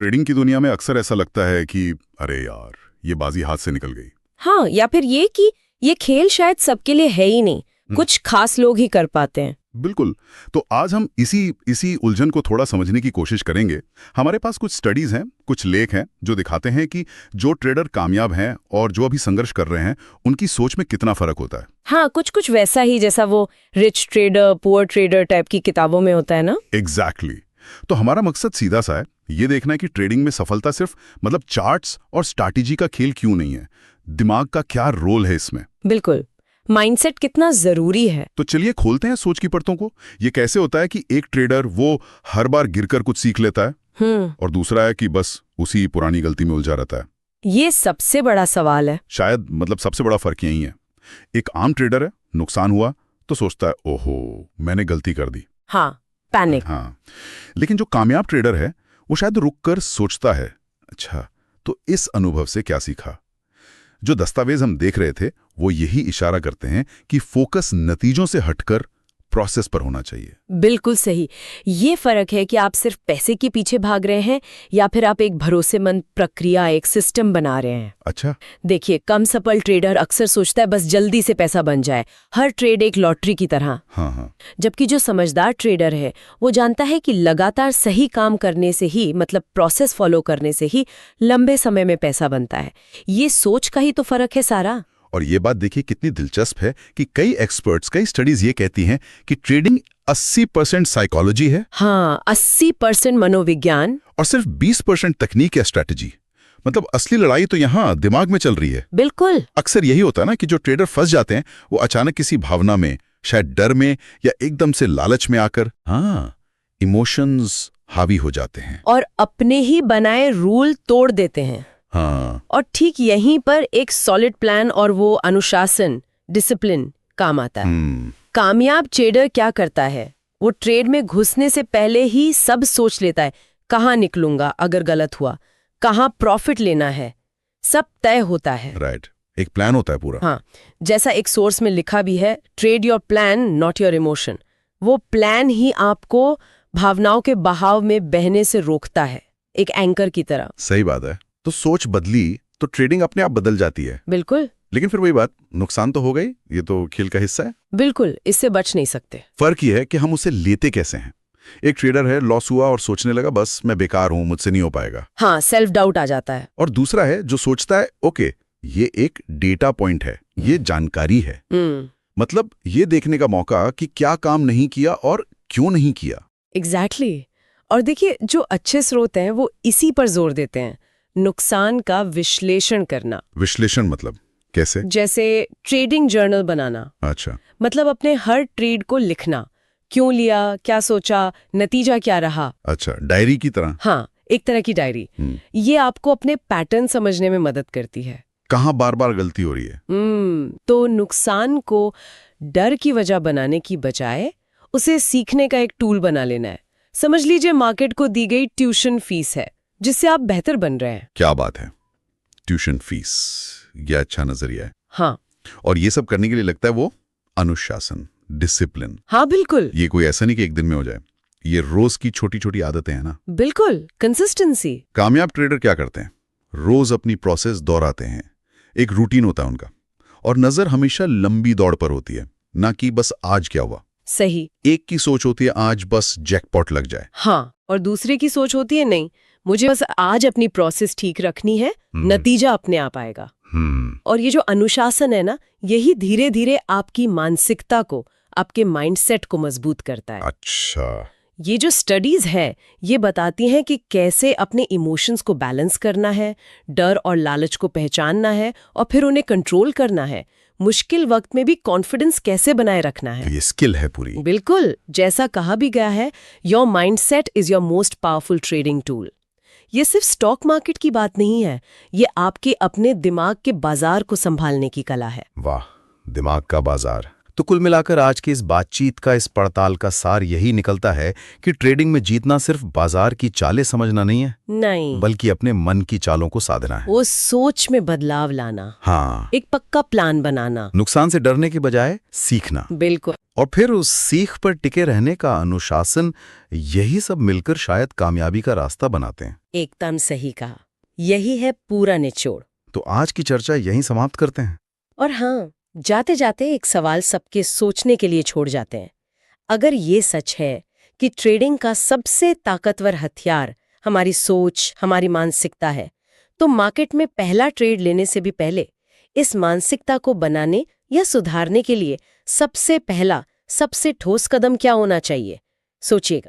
Trading की दुनिया में अक्सर ऐसा लगता है कि अरे यार, ये बाजी हाथ से निकल गई। हाँ, या फिर ये कि ये खेल शायद सबके लिए है ही नहीं, कुछ खास लोग ही कर पाते हैं। बिल्कुल। तो आज हम इसी उलझन को थोड़ा समझने की कोशिश करेंगे। हमारे पास कुछ स्टडीज हैं, कुछ लेख हैं जो दिखाते हैं कि जो ट्रेडर कामयाब हैं और जो अभी संघर्ष कर रहे हैं, उनकी सोच में कितना फर्क होता है। हाँ, कुछ वैसा ही जैसा वो rich trader poor trader type की किताबों में होता है ना। एग्जैक्टली। तो हमारा मकसद सीधा सा है, ये देखना है कि ट्रेडिंग में सफलता सिर्फ चार्ट्स और स्ट्रैटेजी का खेल क्यों नहीं है, दिमाग का क्या रोल है इसमें। बिल्कुल, माइंडसेट कितना जरूरी है। तो चलिए खोलते हैं सोच की परतों को। ये कैसे होता है कि एक ट्रेडर वो हर बार गिरकर कुछ सीख लेता है और दूसरा है कि बस उसी पुरानी गलती में उलझा रहता है। ये सबसे बड़ा सवाल है। शायद सबसे बड़ा फर्क यही है। एक आम ट्रेडर है, नुकसान हुआ तो सोचता है ओहो मैंने गलती कर दी। हाँ, पैनिक। हाँ, लेकिन जो कामयाब ट्रेडर है वो शायद रुककर सोचता है, अच्छा तो इस अनुभव से क्या सीखा। जो दस्तावेज हम देख रहे थे वो यही इशारा करते हैं कि फोकस नतीजों से हटकर प्रोसेस पर होना चाहिए। बिल्कुल सही। ये फर्क है कि आप सिर्फ पैसे के पीछे भाग रहे हैं या फिर आप एक भरोसेमंद प्रक्रिया, एक सिस्टम बना रहे हैं। अच्छा, देखिए, कम सफल ट्रेडर अक्सर सोचता है बस जल्दी से पैसा बन जाए, हर ट्रेड एक लॉटरी की तरह। हाँ। जबकि जो समझदार ट्रेडर है वो जानता है कि लगातार सही काम करने से ही, प्रोसेस फॉलो करने से ही लंबे समय में पैसा बनता है। ये सोच का ही तो फर्क है सारा। और ये बात देखिए कितनी दिलचस्प है कि कई एक्सपर्ट्स, कई स्टडीज ये कहती हैं कि ट्रेडिंग 80% साइकोलॉजी है। हाँ, 80% मनोविज्ञान और सिर्फ 20% तकनीक या स्ट्रैटेजी। असली लड़ाई तो यहाँ दिमाग में चल रही है। बिल्कुल। अक्सर यही होता है ना कि जो ट्रेडर फंस जाते हैं वो अचानक किसी भावना में, शायद डर में या एकदम से लालच में आकर इमोशंस हावी हो जाते हैं और अपने ही बनाए रूल तोड़ देते हैं। हाँ। और ठीक यहीं पर एक सॉलिड प्लान और वो अनुशासन, डिसिप्लिन काम आता है। कामयाब ट्रेडर क्या करता है, वो ट्रेड में घुसने से पहले ही सब सोच लेता है, कहाँ निकलूंगा अगर गलत हुआ, कहाँ प्रॉफिट लेना है, सब तय होता है। राइट, एक प्लान होता है पूरा। हाँ, जैसा एक सोर्स में लिखा भी है, trade your plan not your emotion. वो प्लान ही आपको भावनाओं के बहाव में बहने से रोकता है, एक एंकर की तरह। सही बात है। तो सोच बदली तो ट्रेडिंग अपने आप बदल जाती है। बिल्कुल। लेकिन फिर वही बात, नुकसान तो हो गई, ये तो खेल का हिस्सा है। बिल्कुल, इससे बच नहीं सकते। फर्क ये है कि हम उसे लेते कैसे हैं। एक ट्रेडर है, लॉस हुआ और सोचने लगा बस मैं बेकार हूं, मुझसे नहीं हो पाएगा। हाँ, सेल्फ डाउट आ जाता है। और दूसरा है जो सोचता है ओके ये एक डेटा पॉइंट है, ये जानकारी है, ये देखने का मौका कि क्या काम नहीं किया और क्यों नहीं किया। एग्जैक्टली। और देखिए, जो अच्छे स्रोत हैं वो इसी पर जोर देते हैं, नुकसान का विश्लेषण करना। विश्लेषण कैसे? जैसे ट्रेडिंग जर्नल बनाना। अच्छा। अपने हर ट्रेड को लिखना, क्यों लिया, क्या सोचा, नतीजा क्या रहा। अच्छा, डायरी की तरह। हाँ, एक तरह की डायरी। ये आपको अपने पैटर्न समझने में मदद करती है, कहाँ बार बार गलती हो रही है। तो नुकसान को डर की वजह बनाने की बजाय उसे सीखने का एक टूल बना लेना है। समझ लीजिए मार्केट को दी गई ट्यूशन फीस है जिससे आप बेहतर बन रहे हैं। क्या बात है, ट्यूशन फीस, यह अच्छा नजरिया है। हाँ। और ये सब करने के लिए लगता है वो अनुशासन, डिसिप्लिन। हाँ बिल्कुल। ये कोई ऐसा नहीं कि एक दिन में हो जाए, ये रोज की छोटी छोटी आदतें हैं ना। बिल्कुल, कंसिस्टेंसी। कामयाब ट्रेडर क्या करते हैं, रोज अपनी प्रोसेस दोहराते हैं, एक रूटीन होता है उनका, और नजर हमेशा लंबी दौड़ पर होती है, ना कि बस आज क्या हुआ। सही। एक की सोच होती है आज बस जैकपॉट लग जाए। हाँ, और दूसरे की सोच होती है नहीं, मुझे बस आज अपनी प्रोसेस ठीक रखनी है, नतीजा अपने आप आएगा। और ये जो अनुशासन है ना, यही धीरे धीरे आपकी मानसिकता को, आपके माइंडसेट को मजबूत करता है। अच्छा। ये जो स्टडीज है ये बताती हैं कि कैसे अपने इमोशंस को बैलेंस करना है, डर और लालच को पहचानना है और फिर उन्हें कंट्रोल करना है, मुश्किल वक्त में भी कॉन्फिडेंस कैसे बनाए रखना है। तो ये स्किल है पूरी। बिल्कुल, जैसा कहा भी गया है, your mindset is your most powerful trading tool. ये सिर्फ स्टॉक मार्केट की बात नहीं है, ये आपके अपने दिमाग के बाजार को संभालने की कला है। वाह, दिमाग का बाजार। तो कुल मिलाकर आज की इस बातचीत का, इस पड़ताल का सार यही निकलता है कि ट्रेडिंग में जीतना सिर्फ बाजार की चालें समझना नहीं है, नहीं, बल्कि अपने मन की चालों को साधना है। वो सोच में बदलाव लाना, हाँ, एक पक्का प्लान बनाना, नुकसान से डरने के बजाय सीखना, बिल्कुल। और फिर उस सीख पर टिके रहने का अनुशासन, यही सब मिलकर शायद कामयाबी का रास्ता बनाते हैं। एकदम सही कहा, यही है पूरा निचोड़। तो आज की चर्चा यहीं समाप्त करते हैं। और हाँ, जाते जाते एक सवाल सबके सोचने के लिए छोड़ जाते हैं। अगर ये सच है कि ट्रेडिंग का सबसे ताकतवर हथियार हमारी सोच, हमारी मानसिकता है, तो मार्केट में पहला ट्रेड लेने से भी पहले इस मानसिकता को बनाने या सुधारने के लिए सबसे पहला, सबसे ठोस कदम क्या होना चाहिए? सोचिएगा।